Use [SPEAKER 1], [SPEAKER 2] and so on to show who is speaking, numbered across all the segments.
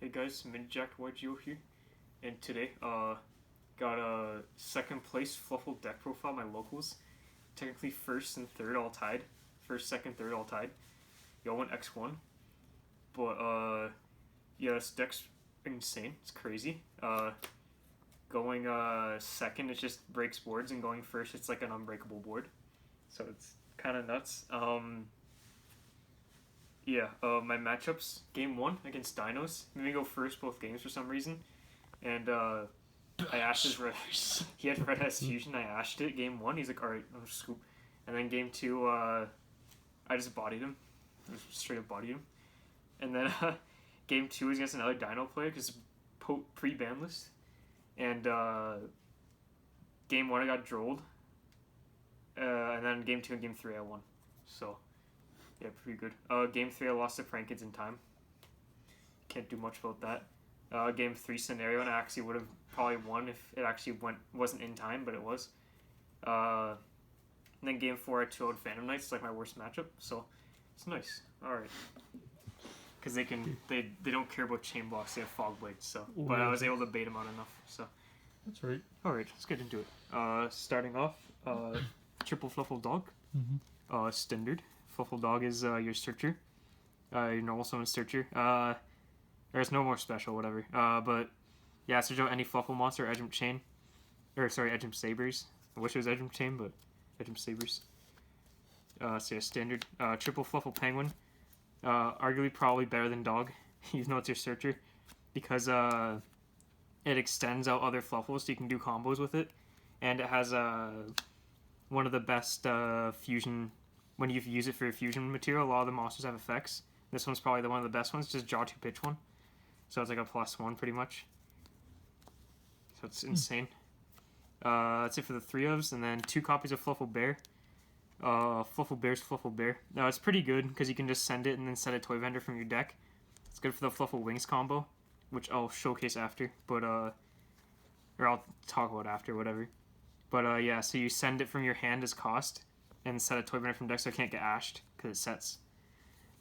[SPEAKER 1] Hey guys, Minjack YGO here, and today, got a second place Fluffal deck profile, my locals. Technically first and third all tied. First, second, third all tied. Y'all went X1. But, yeah, this deck's insane. It's crazy. Going, second, it just breaks boards, and going first, it's like an unbreakable board. So it's kind of nuts. Yeah, my matchups, game 1 against Dinos. Made me go first both games for some reason. And, I ashed his red. He had red S fusion. I ashed it. Game 1, he's like, alright, I'll scoop. And then game 2, I just bodied him. I just straight up bodied him. And then, game 2 is against another Dino player because pre-ban list. And, game 1, I got drolled. And then game 2 and game 3, I won. So, yeah, pretty good. Game 3, I lost to Prank Kids in time. Can't do much about that. Game 3 scenario, and I actually would have probably won if it actually wasn't in time, but it was. And then game 4, I 2-0'd Phantom Knights. It's like my worst matchup, so it's nice. All right, because they don't care about chain blocks. They have fog blades, so. But I was able to bait them out enough, so.
[SPEAKER 2] That's right.
[SPEAKER 1] All right, let's get into it. Starting off, triple Fluffal Dog. Standard. Fluffal Dog is your searcher. Your normal summon searcher. There's no more special, whatever. But yeah, search out any Fluffal monster, Edgem Chain. Edgem Sabers. I wish it was Edgem Chain, but Edgem Sabers. So yeah, standard. Triple Fluffal Penguin. Arguably probably better than Dog, even though it's your searcher. Because it extends out other Fluffals, so you can do combos with it. And it has one of the best fusion. When you use it for your fusion material, a lot of the monsters have effects. This one's probably one of the best ones, just draw 2 pitch 1. So it's like a +1 pretty much. So it's insane. That's it for the 3 ofs, and then 2 copies of Fluffal Bear. Fluffal Bear. It's pretty good because you can just send it and then set a toy vendor from your deck. It's good for the Fluffal Wings combo, which I'll showcase after, but or I'll talk about after, whatever. But yeah, so you send it from your hand as cost, and set a toy vendor from deck so it can't get ashed because it sets.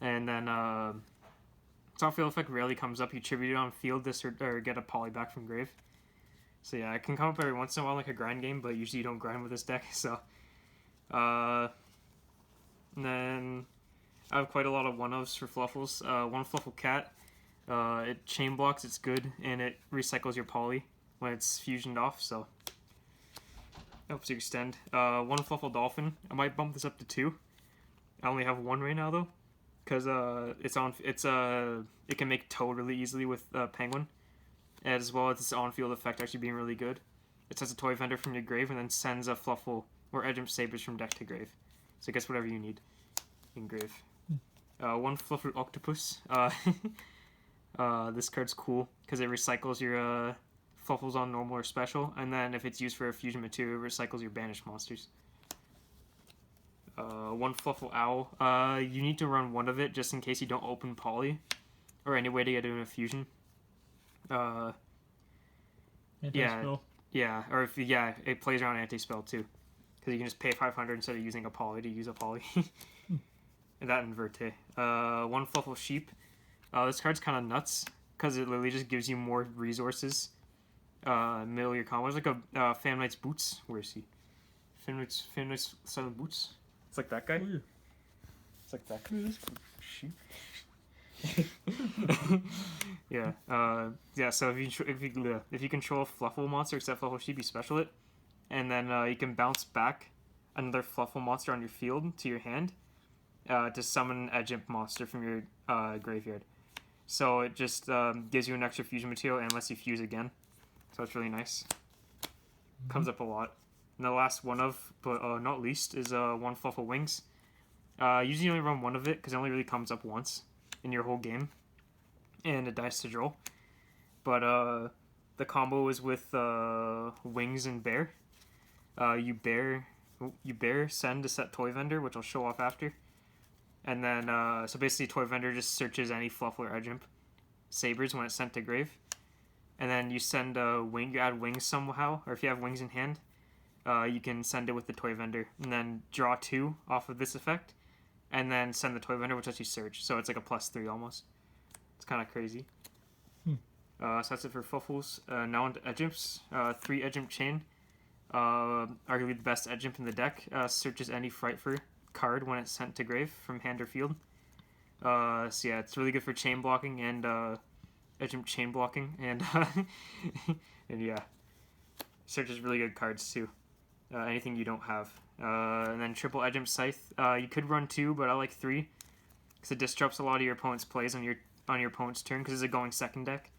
[SPEAKER 1] And then top field effect rarely comes up. You tribute it on field or get a poly back from grave. So yeah, it can come up every once in a while like a grind game, but usually you don't grind with this deck. So and then I have quite a lot of 1-ofs for Fluffals. One Fluffal Cat. It chain blocks, it's good, and it recycles your poly when it's fusioned off, so helps you extend. One Fluffal Dolphin. I might bump this up to 2. I only have 1 right now though, because it can make Toad really easily with Penguin, as well as its on-field effect actually being really good. It sets a toy vendor from your grave and then sends a Fluffal or Edgem Sabers from deck to grave. So I guess whatever you need in grave. One Fluffal Octopus. This card's cool because it recycles your Fluffals on normal or special, and then if it's used for a fusion material, it recycles your banished monsters. One Fluffal Owl. You need to run 1 of it just in case you don't open poly, or any way to get it in a fusion. Yeah, or if it plays around anti-spell too, because you can just pay 500 instead of using a poly to use a poly. And that and Verte. One Fluffal Sheep. This card's kind of nuts because it literally just gives you more resources. Middle of your combo. It's like a Phantom Knight's Boots. Where is he? Phantom Knight's Silent Boots. It's like that guy.
[SPEAKER 2] Oh, yeah.
[SPEAKER 1] It's like that guy. Sheep. Yeah. Yeah. So if you control a Fluffal monster except Fluffal Sheep, you special it, and then you can bounce back another Fluffal monster on your field to your hand to summon an Edgimp monster from your graveyard. So it just gives you an extra fusion material unless you fuse again. So it's really nice. Comes up a lot. And the last 1-of, but not least, is one Fluffal Wings. Usually you only run 1 of it because it only really comes up once in your whole game, and it dies to draw. But the combo is with Wings and Bear. You bear send to set toy vendor, which I'll show off after. And then so basically toy vendor just searches any Fluffal or Edgimp Sabers when it's sent to grave. And then you send a wing, you add wings somehow, or if you have wings in hand, you can send it with the toy vendor, and then draw 2 off of this effect, and then send the toy vendor, which lets you search. So it's like a +3 almost. It's kind of crazy. So that's it for Fluffals. Now into Edgimps. 3 Edgimp Chain. Arguably the best Edgimp in the deck. Searches any Frightfur card when it's sent to grave from hand or field. So yeah, it's really good for chain blocking and Edgimp chain blocking, and and yeah, searches really good cards too. Anything you don't have. And then triple Edgimp Scythe. You could run 2, but I like 3 because it disrupts a lot of your opponent's plays on your opponent's turn because it's a going second deck.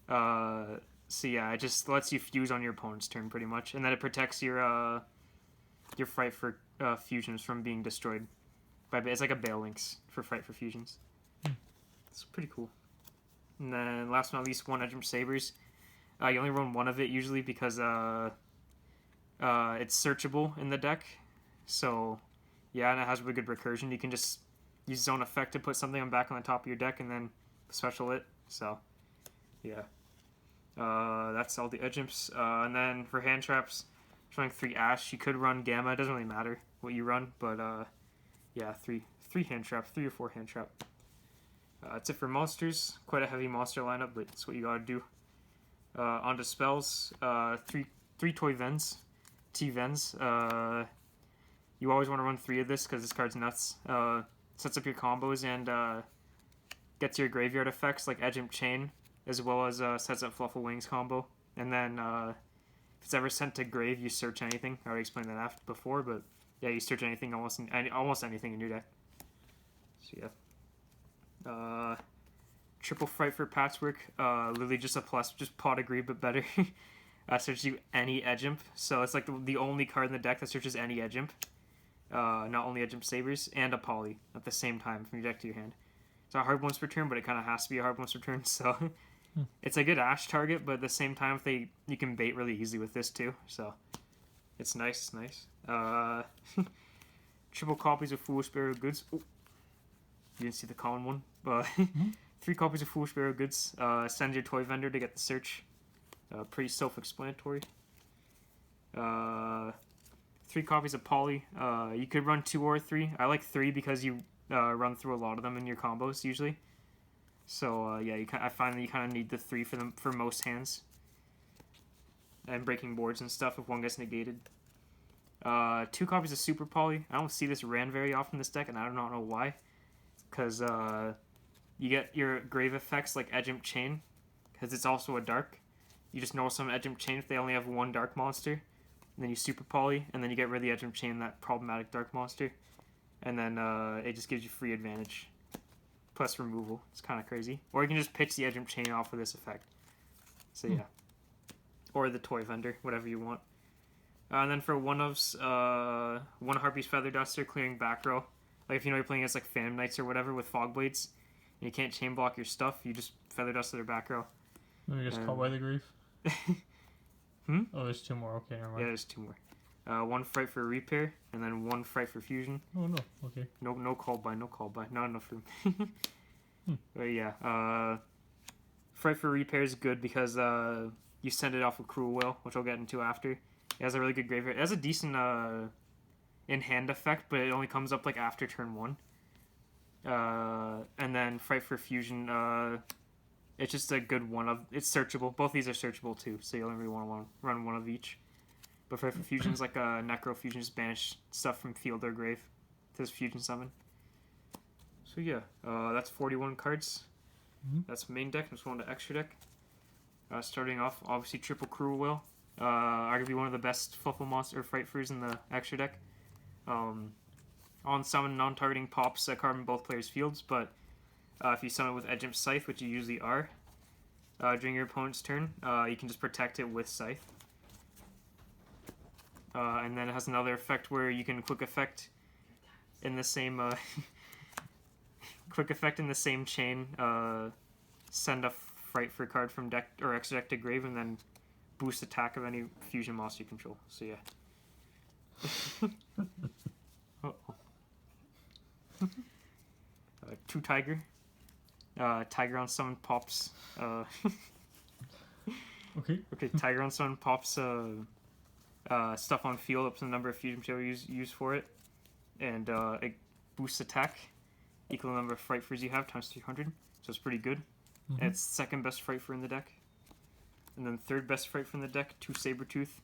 [SPEAKER 1] So yeah, it just lets you fuse on your opponent's turn pretty much, and then it protects your Frightfur fusions from being destroyed. It's like a Bale Links for Frightfur fusions. It's pretty cool. And then last but not least, 1 Edgimp Sabers. You only run 1 of it usually because it's searchable in the deck. So yeah, and it has really good recursion. You can just use Zone Effect to put something back on the top of your deck and then special it. So yeah. That's all the Edgimps. And then for hand traps, running 3 Ash. You could run Gamma. It doesn't really matter what you run, but yeah, 3 hand trap, 3 or 4 hand trap. That's it for monsters. Quite a heavy monster lineup, but it's what you gotta do. Onto spells. 3 Toy Vens, T-Vens. You always want to run 3 of this because this card's nuts. Sets up your combos and gets your graveyard effects like Edgimp Chain, as well as sets up Fluffal Wings combo. And then if it's ever sent to grave, you search anything. I already explained that before, but yeah, you search anything, almost anything in your deck. So yeah. Triple Frightfur Patchwork. Literally just a plus, just Pot of Greed, but better. Searches you any Edgimp. So it's like the only card in the deck that searches any Edgimp. Not only Edgimp Sabers, and a Poly at the same time from your deck to your hand. It's not hard once per turn, but it kind of has to be a hard once per turn, so it's a good Ash target, but at the same time, you can bait really easily with this too, so it's nice, Triple copies of Foolish Bearer Goods. Oh, you didn't see the common one, but 3 copies of Foolish Bearer Goods. Send your toy vendor to get the search. Pretty self-explanatory. 3 copies of Poly. You could run 2 or 3. I like 3 because you run through a lot of them in your combos usually. So yeah, I find that you kind of need the 3 for most hands. And breaking boards and stuff if one gets negated. 2 copies of Super Poly. I don't see this ran very often in this deck, and I do not know why. Because you get your grave effects like Edgimp Chain, because it's also a dark. You just know some Edgimp Chain if they only have 1 dark monster. And then you Super Poly, and then you get rid of the Edgimp Chain, that problematic dark monster. And then it just gives you free advantage. Plus removal. It's kind of crazy. Or you can just pitch the Edgimp Chain off of this effect. So yeah. Or the toy vendor, whatever you want. And then for one-ofs, 1 Harpy's Feather Duster, clearing back row. Like if you know you're playing against like Phantom Knights or whatever with Fog Blades, and you can't chain block your stuff, you just Feather Dust to their back row.
[SPEAKER 2] I guess caught by the grief. Oh, there's 2 more. Okay, never mind.
[SPEAKER 1] Yeah, there's 2 more. 1 Fright for Repair, and then 1 Fright for Fusion.
[SPEAKER 2] Oh no, okay.
[SPEAKER 1] No call by, not enough room. But yeah, Fright for Repair is good because you send it off with Cruel Will, which I'll get into after. It has a really good graveyard. It has a decent in-hand effect, but it only comes up like after turn 1. And then Fright for Fusion, it's just a good one of. It's searchable. Both these are searchable too, so you only really want to run 1 of each. But Fright for Fusion is like a Necro Fusion, just banish stuff from field or grave to this Fusion summon. So yeah, that's 41 cards. That's main deck. Let's go on to extra deck. Starting off, obviously triple Cruel Will. Arguably one of the best Fluffal monster or Frightfurs in the extra deck. On summon, non-targeting pops a card in both players' fields, but if you summon with Edgimp Scythe, which you usually are, during your opponent's turn, you can just protect it with Scythe. And then it has another effect where you can quick effect in the same chain, send a Frightfur card from deck or extra deck to grave, and then boost attack of any fusion monster you control. So yeah. Uh-oh. 2 Tiger. Tiger on summon pops.
[SPEAKER 2] Okay.
[SPEAKER 1] Okay, Tiger on summon pops stuff on field up to the number of fusion materials used for it. And it boosts attack equal to the number of Frightfurs you have times 300. So it's pretty good. It's second best Frightfur in the deck. And then third best Frightfur in the deck, 2 Sabretooth.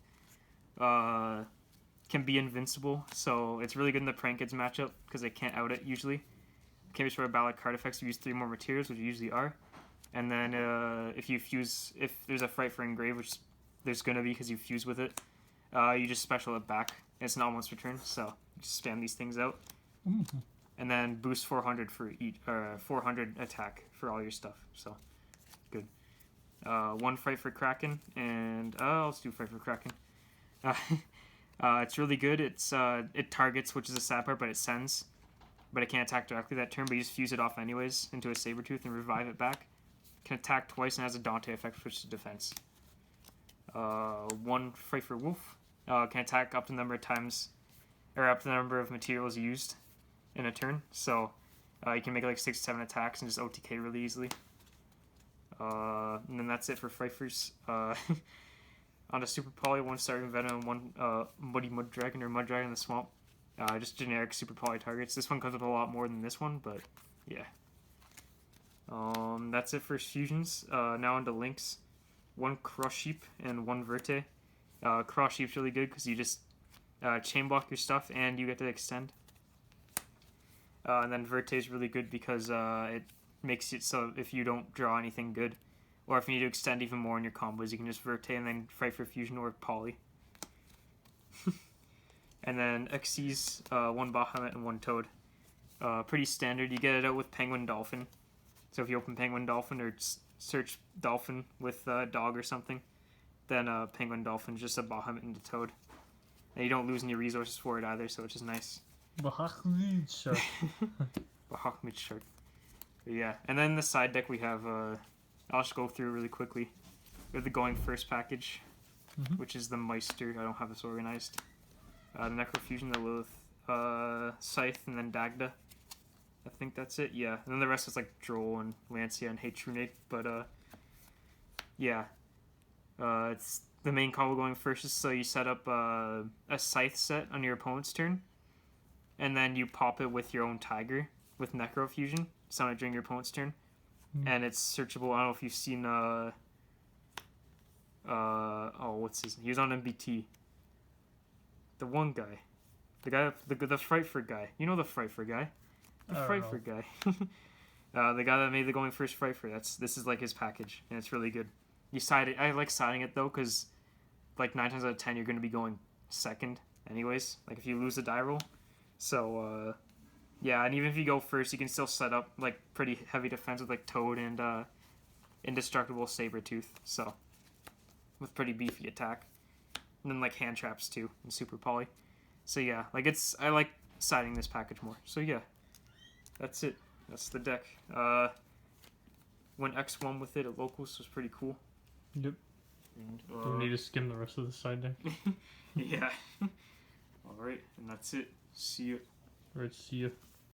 [SPEAKER 1] Can be invincible, so it's really good in the Prank Kids matchup because they can't out it usually. Can be destroy a ballot card effects if you use 3 more materials, which you usually are. And then if there's a Frightfur engraved, which there's gonna be because you fuse with it, you just special it back. It's an all-once return, so just spam these things out. And then boost 400 for each, 400 attack for all your stuff. So good. 1 Frightfur Kraken, and let's do Frightfur Kraken. It's really good. It targets, which is a sad part, but it sends. But it can't attack directly that turn, but you just fuse it off anyways into a Sabretooth and revive it back. Can attack twice and has a Dante effect, which is defense. 1 Frightfur Wolf. Can attack up to the number of times, or up to the number of materials used in a turn. So you can make like 6 to 7 attacks and just OTK really easily. And then that's it for Frightfurs. On the Super Poly, 1 Starving Venom, 1 Muddy Mud Dragon or Mud Dragon in the Swamp. Just generic Super Poly targets. This one comes with a lot more than this one, but yeah. That's it for fusions. Now on to links. 1 Cross Sheep and 1 Verte. Cross Sheep's really good because you just chain block your stuff and you get to extend. And then Verte is really good because it makes it so if you don't draw anything good, or if you need to extend even more in your combos, you can just Verte and then Frightfur Fusion or Poly. And then XC's 1 Bahamut and 1 Toad. Pretty standard. You get it out with Penguin Dolphin. So if you open Penguin Dolphin or search Dolphin with Dog or something, then Penguin Dolphin is just a Bahamut and a Toad. And you don't lose any resources for it either, so which is nice.
[SPEAKER 2] Bahamut Shark.
[SPEAKER 1] Bahamut Shark. But yeah, and then the side deck we have, I'll just go through really quickly. We have the Going First package, which is the Meister. I don't have this organized. The Necrofusion, the Lilith, Scythe, and then Dagda. I think that's it, yeah. And then the rest is like Droll and Lancia and Hatrunate, but yeah. It's the main combo going first is so you set up a Scythe set on your opponent's turn, and then you pop it with your own Tiger with Necrofusion, summon it during your opponent's turn, and it's searchable. I don't know if you've seen what's his name? He was on MBT. The one guy. The guy, the Frightfur guy. You know the Frightfur guy? The Frightfur guy. The guy that made the Going First Frightfur. This is like his package, and it's really good. You side it. I like siding it though, because like 9 times out of 10 you're going to be going second anyways. Like if you lose a die roll. So yeah, and even if you go first, you can still set up like pretty heavy defense with like Toad and Indestructible Sabretooth. So with pretty beefy attack. And then like hand traps too in Super Poly. So yeah, like I like siding this package more. So yeah, that's it. That's the deck. Went X1 with it at locals was pretty cool.
[SPEAKER 2] Yep.
[SPEAKER 1] And,
[SPEAKER 2] Don't need to skim the rest of the side deck.
[SPEAKER 1] Yeah. All right, and that's it. See you.
[SPEAKER 2] Alright, see ya.